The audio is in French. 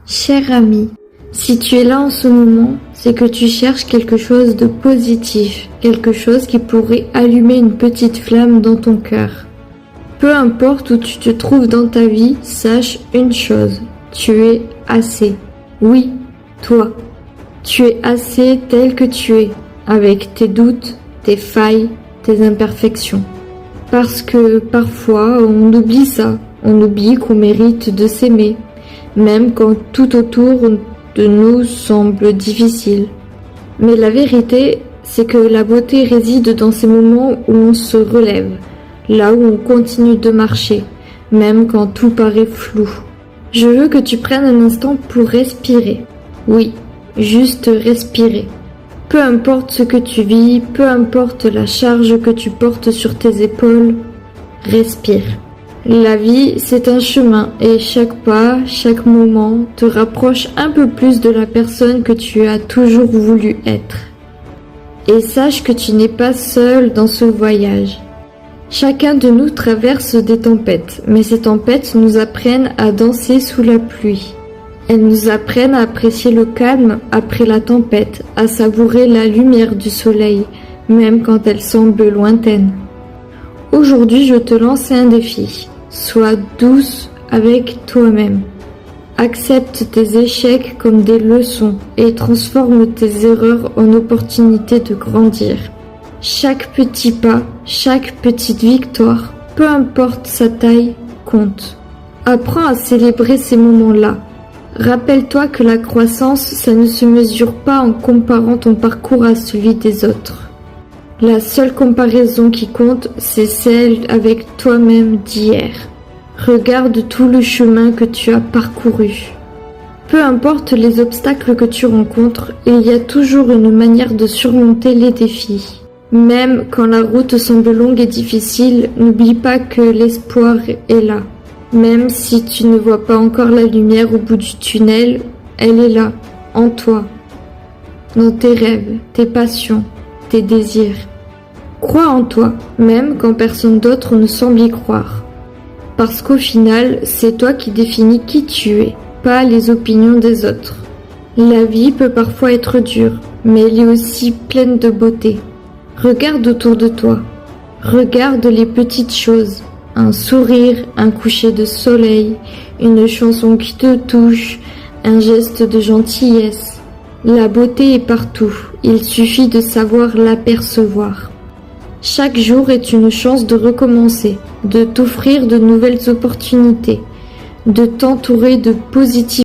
Cher ami, si tu es là en ce moment, c'est que tu cherches quelque chose de positif, quelque chose qui pourrait allumer une petite flamme dans ton cœur. Peu importe où tu te trouves dans ta vie, sache une chose, tu es assez. Oui, toi. Tu es assez tel que tu es, avec tes doutes, tes failles, tes imperfections. Parce que parfois on oublie ça, on oublie qu'on mérite de s'aimer, même quand tout autour de nous semble difficile. Mais la vérité, c'est que la beauté réside dans ces moments où on se relève, là où on continue de marcher, même quand tout paraît flou. Je veux que tu prennes un instant pour respirer. Oui, juste respirer. Peu importe ce que tu vis, peu importe la charge que tu portes sur tes épaules, respire. La vie, c'est un chemin et chaque pas, chaque moment te rapproche un peu plus de la personne que tu as toujours voulu être. Et sache que tu n'es pas seul dans ce voyage. Chacun de nous traverse des tempêtes, mais ces tempêtes nous apprennent à danser sous la pluie. Elles nous apprennent à apprécier le calme après la tempête, à savourer la lumière du soleil, même quand elle semble lointaine. Aujourd'hui, je te lance un défi. Sois douce avec toi-même. Accepte tes échecs comme des leçons et transforme tes erreurs en opportunités de grandir. Chaque petit pas, chaque petite victoire, peu importe sa taille, compte. Apprends à célébrer ces moments-là. Rappelle-toi que la croissance, ça ne se mesure pas en comparant ton parcours à celui des autres. La seule comparaison qui compte, c'est celle avec toi-même d'hier. Regarde tout le chemin que tu as parcouru. Peu importe les obstacles que tu rencontres, il y a toujours une manière de surmonter les défis. Même quand la route semble longue et difficile, n'oublie pas que l'espoir est là. Même si tu ne vois pas encore la lumière au bout du tunnel, elle est là, en toi, dans tes rêves, tes passions, tes désirs. Crois en toi, même quand personne d'autre ne semble y croire. Parce qu'au final, c'est toi qui définis qui tu es, pas les opinions des autres. La vie peut parfois être dure, mais elle est aussi pleine de beauté. Regarde autour de toi. Regarde les petites choses. Un sourire, un coucher de soleil, une chanson qui te touche, un geste de gentillesse. La beauté est partout, il suffit de savoir l'apercevoir. Chaque jour est une chance de recommencer, de t'offrir de nouvelles opportunités, de t'entourer de positivité.